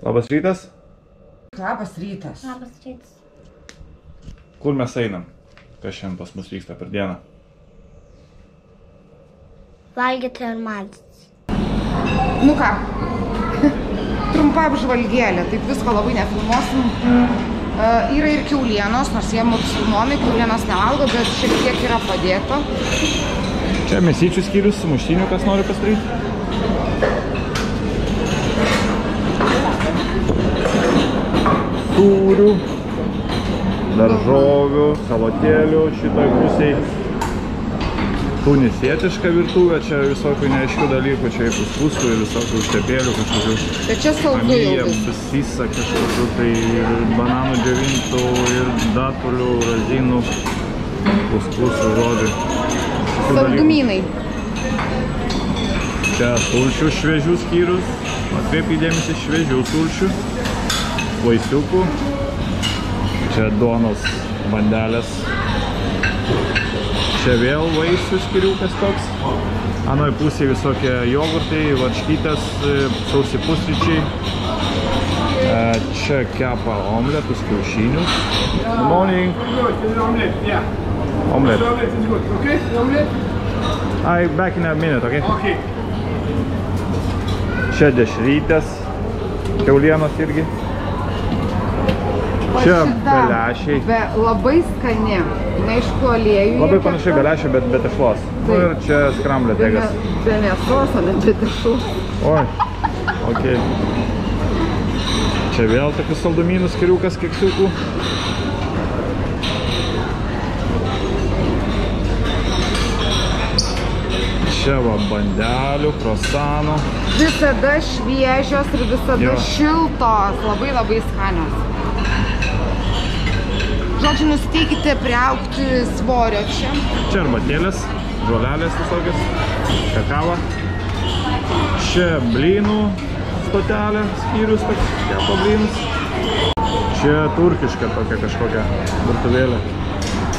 Labas rytas. Labas rytas. Labas rytas. Kur mes einam? Kas šiandien pas mus vyksta per dieną? Valgyti ir maldytis. Nu ką, trumpa apžvalgėlė, taip visko labai nefilmuosim. Yra ir kiaulienos, nors jie musulmonai kiaulienos nevalgo, bet šiek tiek yra padėto. Čia mėsyčių skyrius, sumuštinių, kas nori pasidaryti. Sūrių, daržovių, salotėlių, šitoj pusėj. Tunisietiška virtuvė, čia visokių neaiškių dalykų, čia ir puspusų, ir visokių užtepėlių kažkokių. Tai čia saldu jau bus. Sisa kažkokių, tai ir bananų džiovintų, ir datulių, razinų, puspusų, žodžių. Saldumynai. Čia sulčių šviežių skyrius, atkreipkite dėmesį šviežių sulčių, vaisiukų. Čia duonos bandelės. Čia vėl vaisių skyriukas toks. Anoj pusėje visokie jogurtai, varškytės, sausi pusryčiai. Čia kepa omletus, kiaušinius. Good morning. Omelet. I back in a minute, okay? Čia dešrytės, kiaulienos irgi. Čia belešiai. Labai skani. Neaišku, aliejų. Labai panašiai belešiai, bet be tešlos. Ir čia skramblė tegas. Be mėsos, o ne be tešlos. Oi, okei. Čia vėl tokius saldumynus skiriukas keksiukų. Čia va bandelių, krosanų. Visada šviežios ir visada šiltos. Labai labai skanios. Žodžiu, nusiteikite priaugti svorio čia. Čia arbatėlės, žolelės visokios, kakava. Čia blynų stotelė, skyrius toks, kepa blynus. Čia turkiška tokia kažkokia virtuvėlė.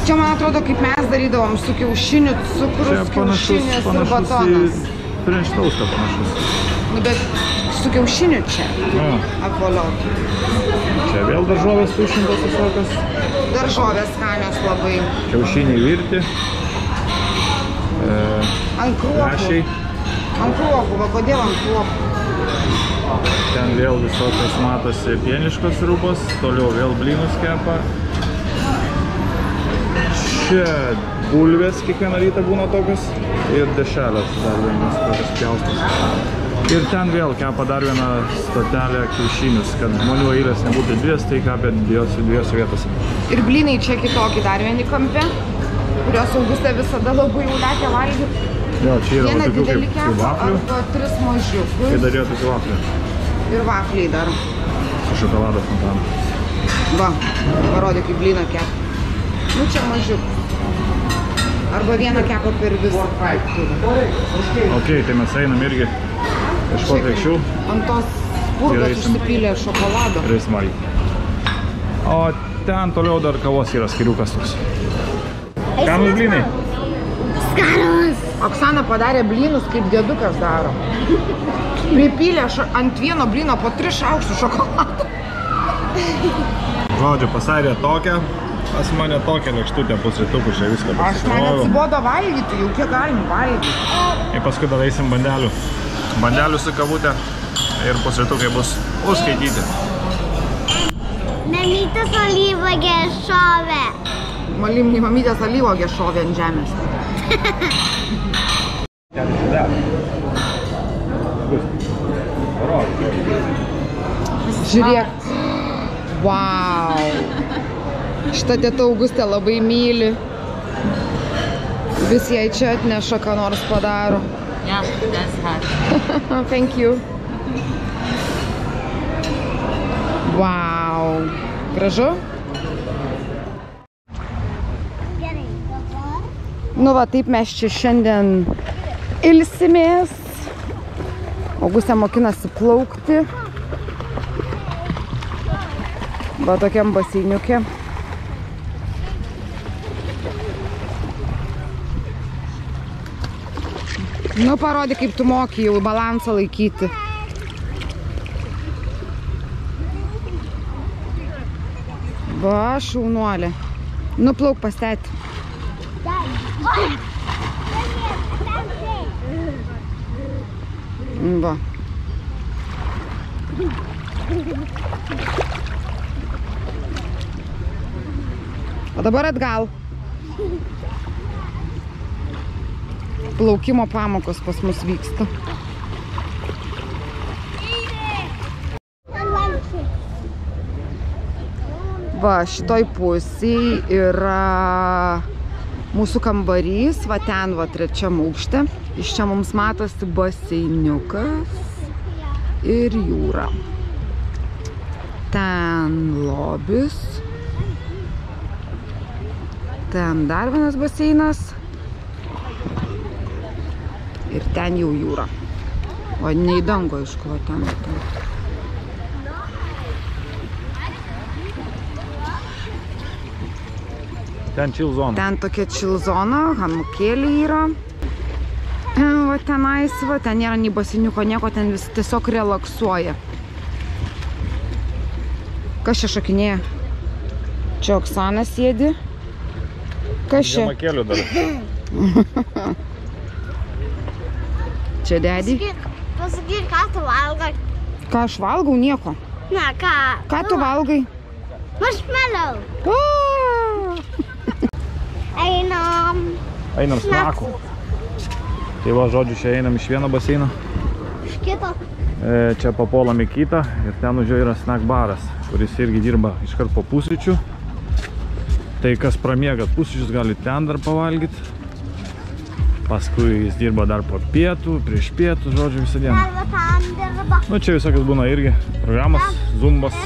Čia, man atrodo, kaip mes darydavom su kiaušiniu, cukrus, kiaušinis ir batonas. Čia panašus į French toastą panašus. Nu, bet su kiaušiniu čia apvolioti. Čia vėl daržovės tušintos visokios. Daržovės skanios labai. Kiaušiniai virti. Ant kruopų. Ant kruopų, va kodėl ant kruopų? Ten vėl visokios matosi pieniškos sriubos, toliau vėl blynus kepa. Čia bulvės kiekvieną rytą būna tokios ir dešelės dar vienas tokios pjaustos. Ir ten vėl kepa dar vieną stotelę kiaušinius, kad žmonių eilės nebūtų dvies, tai kepia dviejose vietose. Ir blynai čia kitokį dar vieni kampe, kurios Augustė visada labai jau lekia valgyti. Jo, čia yra vieną tokių didelį kaip vaflių. arba 3 mažiukus. Kai dar yra tokių vaflių. Ir vafliai dar. Su šokolado fontanu. Va, parodė kaip blyną kepa. Nu čia mažiukus. Arba vieną kepa per visą. Ok, tai mes einam irgi kažkokį anksčiau. Ant tos spurgos užsipylė šokolado. Ir eisim valgyti. O ten toliau dar kavos yra skiriukas toks. Skanūs blynai? Skanūs! Oksana padarė blynus, kaip dėdukas daro. Pripylė ant vieno blyno po 3 šaukštų šokolado. Žodžiu, pasarė tokią. Pas mane tokią lėkštutę pusrytukų čia viską Aš man atsibodo valgyti, jau kiek galim valgyti. Ir paskui dar eisim bandelių. Bandelių su kavutė ir pusrytukai bus užskaityti. Mamytės alyvuogė šovė. Mamytės alyvuogė šovė ant žemės. Žiūrėk. Vau. Šitą teta Augustė labai myli. Vis jai čia atneša, ką nors padaro. Yeah, that's her. Thank you. Wow. Gražu? Nu va, taip mes čia šiandien ilsimės. Augustė mokinasi plaukti. Va tokiam baseiniuke. Nu, parodė, kaip tu moki jau balansą laikyti. Va, šaunuolė. Nuplauk pas tetį. Va. O dabar atgal. Plaukimo pamokos pas mus vyksta. Va, šitoj pusėj yra mūsų kambarys, va ten, va, trečiam aukšte. Iš čia mums matosi baseiniukas ir jūra. Ten lobis. Ten dar vienas baseinas. Ir ten jau jūra. O ne į dangų, aišku, va ten. Ten chill zona. Ten tokia chill zona, hamukėlė yra. Va tenais, va, ten nėra nei baseiniuko, nieko, ten vis tiesiog relaksuoja. Kas čia šokinėja? Čia Oksana sėdi. Kas čia? Hamukėlių dar. Čia dedi. Pasakyk, ką tu valgai? Ką aš valgau? Nieko. Na, ką? Ką tu valgai? Marshmallow. Einam snakų. Tai va, žodžiu, čia einam iš vieno baseino. Iš kito. Čia papuolam į kitą ir ten už jo yra snack baras, kuris irgi dirba iškart po pusryčių. Tai kas pramiegat pusryčius, gali ten dar pavalgyti. Paskui jis dirba dar po pietų, prieš pietų, žodžiu, visą dieną. Arba ten dirba. Nu, čia visokios būna irgi programas, zumbas,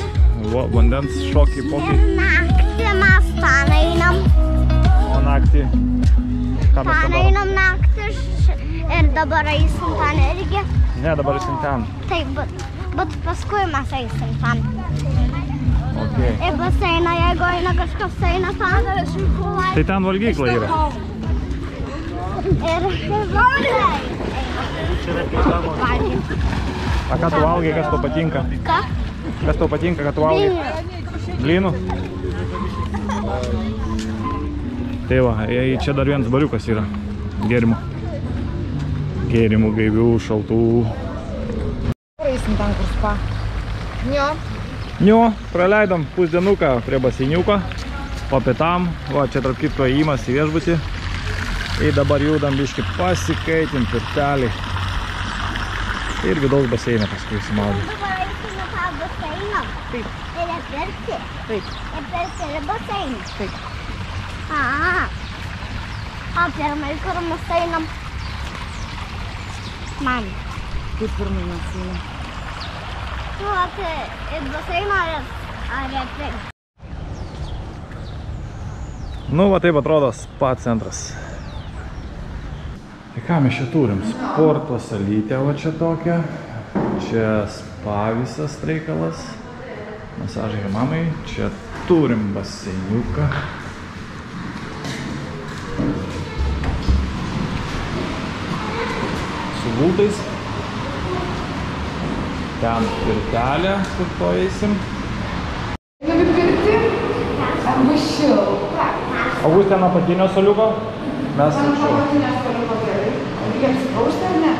vandens šokiai, pokiai. Ir naktį mes ten einam. O naktį, ką mes ten Ten darom? einam naktį ir dabar eisim ten irgi. Ne, dabar eisim ten. Taip, bet paskui mes eisim ten. Okay. Į baseiną, jeigu eina kažkas eina ten. Tai ten valgykla yra. Ir valgyt. A ką tu valgai, kas tau patinka? Ką? Kas tau patinka, kad tu valgai? Blynų? Tai va, čia dar vienas bariukas yra. Gėrimų. Gėrimų, gaivių, šaltų. Eisim ten kur spa. Jo. Nio, praleidom pusdienuką prie baseiniuko. Po pietam, va, čia tarp kitko įėjimas į viešbutį. Ir dabar judam biškį pasikaitim pirtelį. Ir vidaus baseiną paskui įsimaudyti. Dabar eisime tą baseiną. Taip. Ir apirkti. Taip. Ir pirkti ir baseiną. Taip. O pirmai, kur mes einam? Man. Kaip pirmai mes einam? Nu, tai ir baseiną ar apirkti. Nu, va taip atrodo spa centras. Tai ką mes čia turim? Sporto salytė va čia tokia. Čia spa visas reikalas. Masažai mamai. Čia turim baseiniuką. Su gultais. Ten pirtelė, kur to eisim. Nupirkti? Arba šilta. Augustė nuo apatinio soliuko. Mes anksčiau. Apatinio soliuko gerai. Reikia apsiprausti ar ne?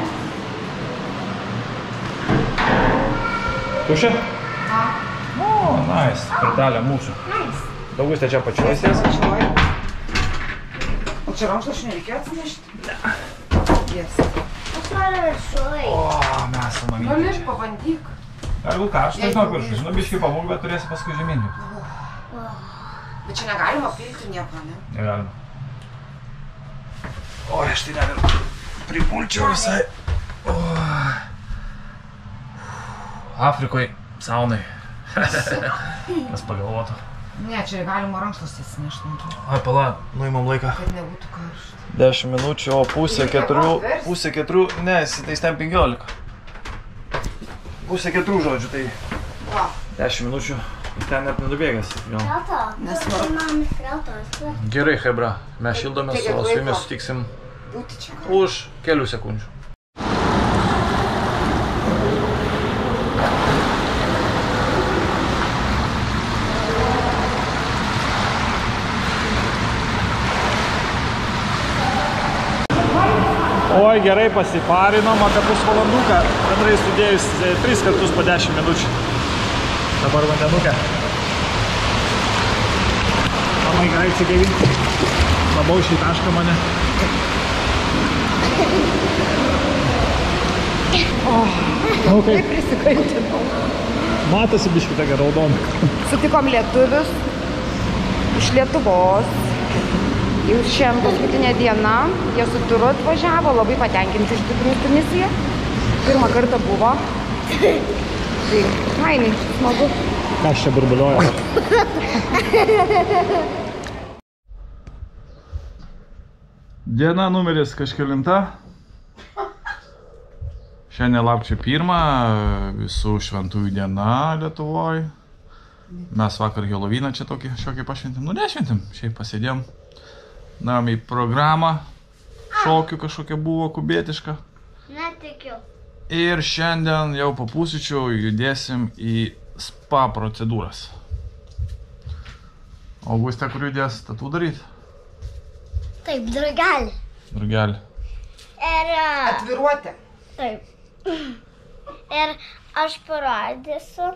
Tušė? O, nice. Pirtelė mūsų. Augustė čia pačiuosės. O čia rankšluosčių nereikėjo atsinešti? Ne. Yes. Aš noriu viršui. O, mes su mamytė Gali čia. pabandyk. Gali būt karšta, nežinau viršui. Nu, biškį pabūk, bet turėsi paskui žemynį. Bet čia negalima pilti nieko, ne? Negalima. O, aš tai dar ir pripulčiau visai. Afrikoje saunai. Mes pagalvotų. Ne, čia galima rankšluostį atsinešti. Ai, pala, nuimam laiką. Kad nebūtų karšta. 10 minučių, o pusė 4, ne, tai ten 15. Pusė 4 žodžių, tai Va. 10 minučių, ten net nedubėgas. Kelto. Nesvarbu. Man keltos. Gerai, Hebra, mes šildomės, o su jumis sutiksim Būti čia. už kelių sekundžių. Labai gerai pasiparinom, apie pusvalanduką, bendrai sudėjus 3 kartus po 10 minučių. Dabar vandenukę. Labai gerai atsigaivinti. Labau šį tašką mane. Nu kaip? Prisikaitinau. Matosi biškį tokia raudona. Sutikom lietuvius iš Lietuvos. Jau šiandien paskutinė diena. Jie su turu atvažiavo, labai patenkinti iš tikrųjų Tunisiją. Pirmą kartą buvo. Tai fainai, smagu. Kas čia burbulioja? Diena numeris kažkelinta. Šiandien lapkričio 1, visų šventųjų diena Lietuvoje. Mes vakar Helovyną čia tokį šiokį pašventėm. Nu, nešventėm, šiaip pasėdėm. Darom į programą. Šokių kažkokia buvo kubietiška. Netikiu. Ir šiandien jau po pusryčių judėsim į spa procedūras. Augustė, kur judės tatų daryti? Taip, drugelį. Drugelį. Ir... Atviruoti. Taip. Ir aš parodysiu,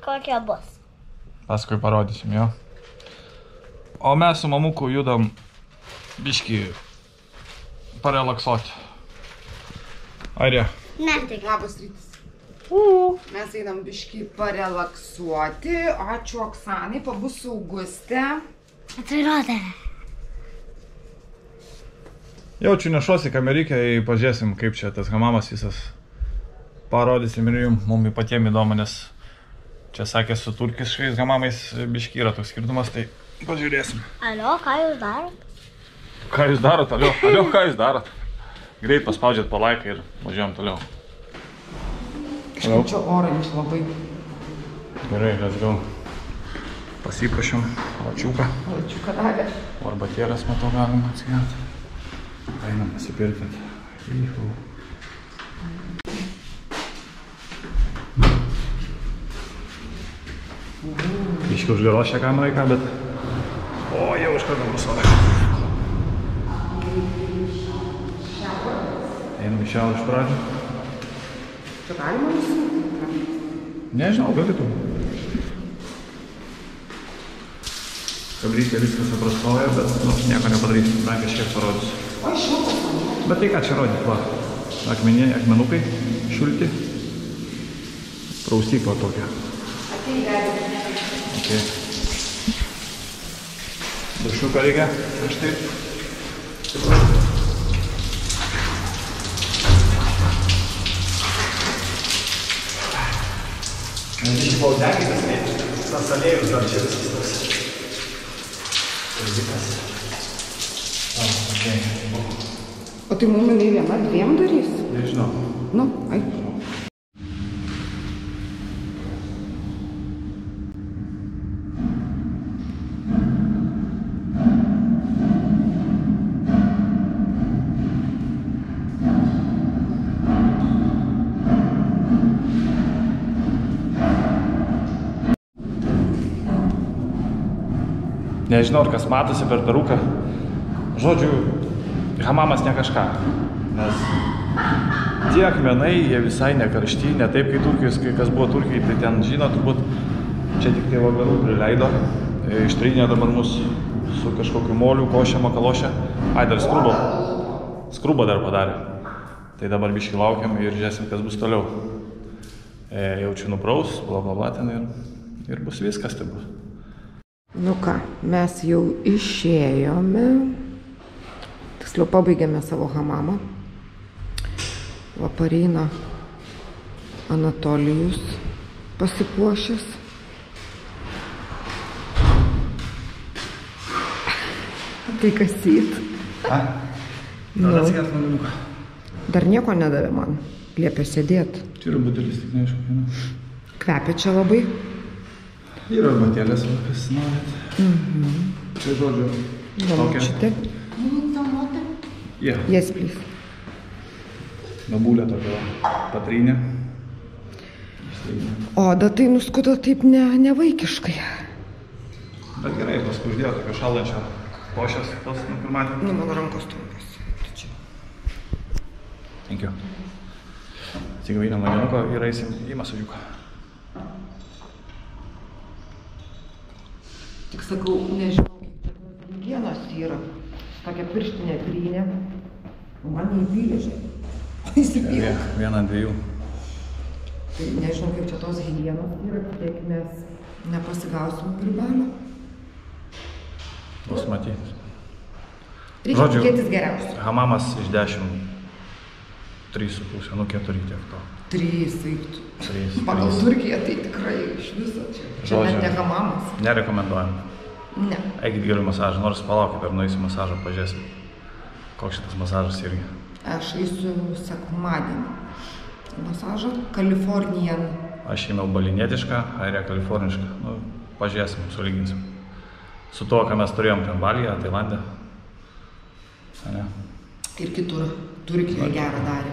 kokia bus. Paskui parodysim, jo. O mes su mamuku judam biškį parelaksuoti. Arė? Netikiu. Labas rytas. Mes einam biškį parelaksuoti. Ačiū Oksanai, pabus su Auguste. Atviruoti. Jaučiu nešuosi kamerikę, pažiūrėsim, kaip čia tas hamamas visas. Parodysim ir mums patiem įdomu, nes čia sakė su turkiškais hamamais biškį yra toks skirtumas, tai pažiūrėsim. Alio, ką jūs darot? Ką jūs darot, alio, ką jūs darot? Greit paspaudžiat po laiką ir važiuojam toliau. Kažkaip čia orange labai. Gerai, let's go. Pasiprašym lačiuką. Lačiuką davė. O arbatėlės, matau, galima atsigerti. Einam pasipirkint. Iški užgaros šią kamerą į ką, bet... O, jau iš karto bus orai. Einam į šią iš pradžių. Čia galima nusimti? Nežinau, galėtų. Kabrytė viskas aprastoja, bet nieko nepadarysim, bent kažkiek parodysiu. O, šiltas. Bet tai ką čia rodyti, va. Akmenukai, šulti. Praustykla tokia. Okay. Dušiuką reikia, aš taip. Nes iki buvo degitas, tas alėjus dar čia viskas toks. O tai mum jinai viena, dviem darys? Nežinau. Nu, ai. Nežinau, ar kas matosi per peruką. Žodžiu, hamamas ne kažką. Nes tie akmenai, jie visai nekaršti, ne taip, kai kas buvo Turkijai, tai ten žino, turbūt čia tik tai vagarų prileido. Ištrynė dabar mus su kažkokiu moliu, košė, makalošė. Ai, dar skrubą dar padarė. Tai dabar biškį laukiam ir žiūrėsim, kas bus toliau. Jaučiu nupraus, bla bla bla ten ir bus viskas tai bus. Nu ką, mes jau išėjome, tiksliau pabaigėme savo hamamą. Va pareina Anatolijus pasipuošęs. Tai kasyt. A? Dar atsigert vandenuką. Dar nieko nedavė man, liepė sėdėt. Čia yra butelis, tik neaišku. Kvepia čia labai. Yra arbatėlės, kas norit. Čia žodžiu. Galbūt šitie? Yeah. Yes, please. Nabūlė tokia patrynė. Oda tai nuskuto taip nevaikiškai. Bet gerai, paskui uždėjo tokio šalančio košės, tos nupirmatė. Nu, mano rankos trumpas. Thank you. Atsigavinam vandenuko ir eisim į masažiuką. Tik sakau, nežinau, kiek čia higienos yra. Tokia pirštinė trynė. Man neįpylė. Įsipylė. Vieną, dviejų. Tai nežinau, kaip čia tos higienos yra, tikėkimės nepasigausim grybelio. Bus matyti. Reikia tikėtis geriausiai. Hamamas iš 10, 3,5, nu 4 tiek to. 3, saiktų. 3. Pagal Turkiją tai tikrai iš viso čia. Čia net ne hamamas. Nerekomenduojam. Ne. Eikit geriau masažą, nors palaukit, ar nueisiu masažą, pažiūrėsim. Koks šitas masažas irgi. Aš eisiu sekmadienį. Masažą Kalifornijan. Aš ėmiau balinietišką, airė kalifornišką. Nu, pažiūrėsim, sulyginsim. Su to, ką mes turėjom ten Balyje, Tailande. Ne? Ir kitur. Turkijoje gerą darė.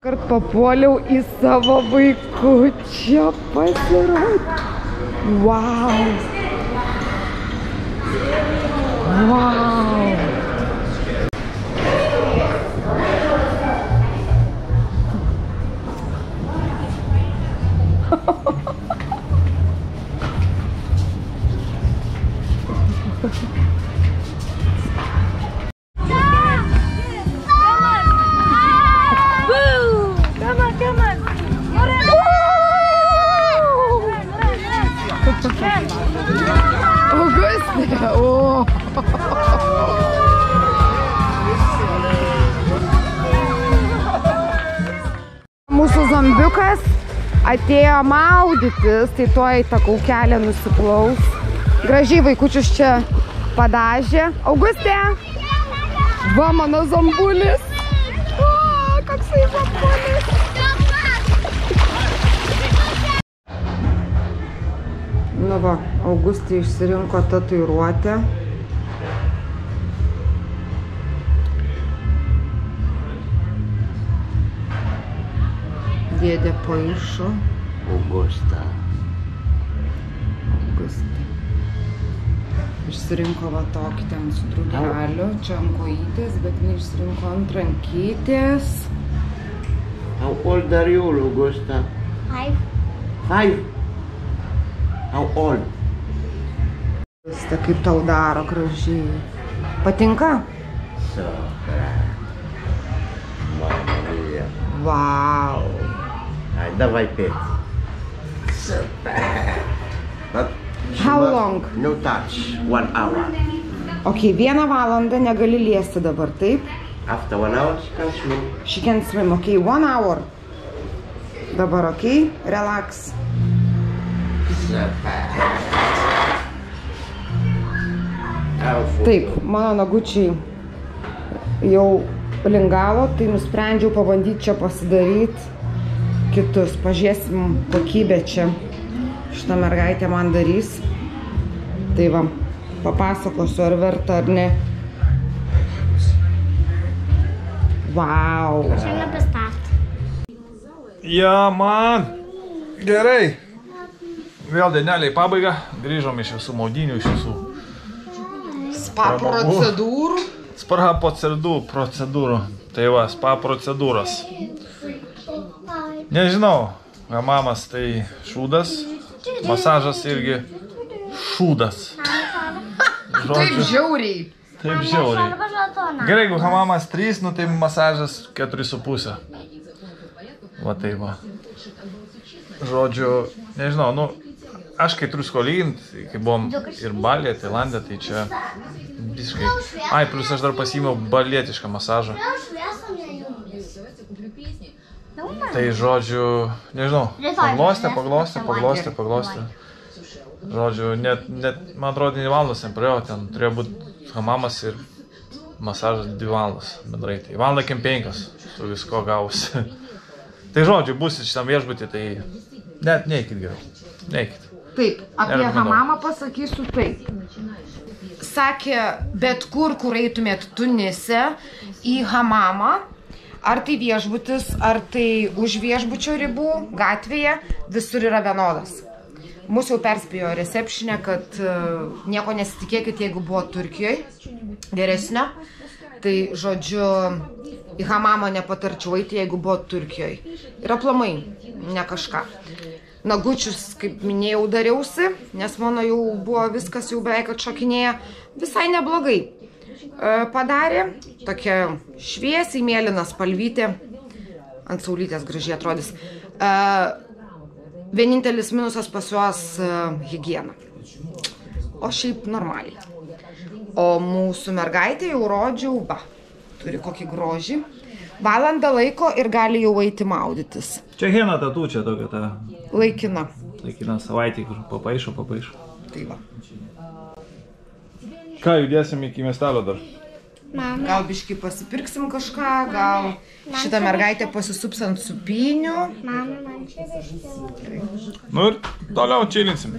Kart papuoliau į savo vaikučią pasirodį. Wow! Wow! Mūsų zombiukas atėjo maudytis, tai tuoj tą kaukelę nusiplaus. Gražiai vaikučius čia padažė. Augustė! Va, mano zombulis! O, koksai zombulis! Nu va, Augustė išsirinko tatuiruotę. Dėdė paišo. Augusta. Augustė. Išsirinko va tokį ten su drugeliu. Čia ant kojytės, bet neišsirinko ant rankytės. How old are you, Augusta? 5. 5? How old? Augustė, kaip tau daro gražiai. Patinka? Super. Mamma mia. Vau. Hai, dawaj piec. Super. But How long? No touch. 1 hour. Ok, 1 valandą negali liesti dabar, taip? After 1 hour, she can swim. She can swim, ok, 1 hour. Dabar, ok, relax. Taip, mano nagučiai jau lingavo, tai nusprendžiau pabandyti čia pasidaryti kitus. Pažiūrėsim kokybę čia. Šitą mergaitę man darys. Tai va, papasakosiu, ar verta ar ne. Vau. Šiandien pastat. Ja, man. Gerai. Vėl dienelė į pabaigą. Grįžom iš visų maudynių, iš visų Spa procedūrų. Spa procedūrų. Tai va, spa procedūros. Nežinau, hamamas tai šūdas, masažas irgi šūdas. Taip žiauriai. Taip žiauriai. Gerai, jeigu hamamas 3, nu tai masažas 4,5. Va taip va. Žodžiu, nežinau, nu, aš kai turiu skolyginti, kai buvom ir Balyje, Tailande, tai čia visiškai. Ai, plus aš dar pasiėmiau balietišką masažą. Tai žodžiu, nežinau, paglostė. Žodžiu, net, man atrodo, 2 valandos nepraėjo, ten turėjo būti hamamas ir masažas 2 valandas bendrai. Tai 1:05 su visko gausi. Tai žodžiu, būsit šitam viešbutį, tai net neikit geriau. Neikit. Taip, apie hamamą pasakysiu taip. Sakė, bet kur eitumėt Tunise į hamamą, ar tai viešbutis, ar tai už viešbučio ribų, gatvėje, visur yra vienodas. Mūsų jau perspėjo recepšinė, kad nieko nesitikėkit, jeigu buvo Turkijoje geresnio. Tai žodžiu, į hamamą nepatarčiau eiti, jeigu buvo Turkijoje. Ir aplamai, ne kažką. Nagučius, kaip minėjau, dariausi, nes mano jau buvo viskas jau beveik atšokinėję. Visai neblogai padarė. Tokia šviesiai mėlyna spalvytė. Ant saulytės gražiai atrodys. Vienintelis minusas pas juos higiena. O šiaip normaliai. O mūsų mergaitė jau rodžiau, turi kokį grožį. Valandą laiko ir gali jau eiti maudytis. Čia hiena tatu, čia tokia ta... Laikina. Laikina savaitė, kur papaišo. Tai va. Ką, judėsim iki miestelio dar? Gal biškai pasipirksim kažką, gal šitą mergaitę pasisups ant supinių. Mama, man čia biškai. Nu ir toliau čilinsim.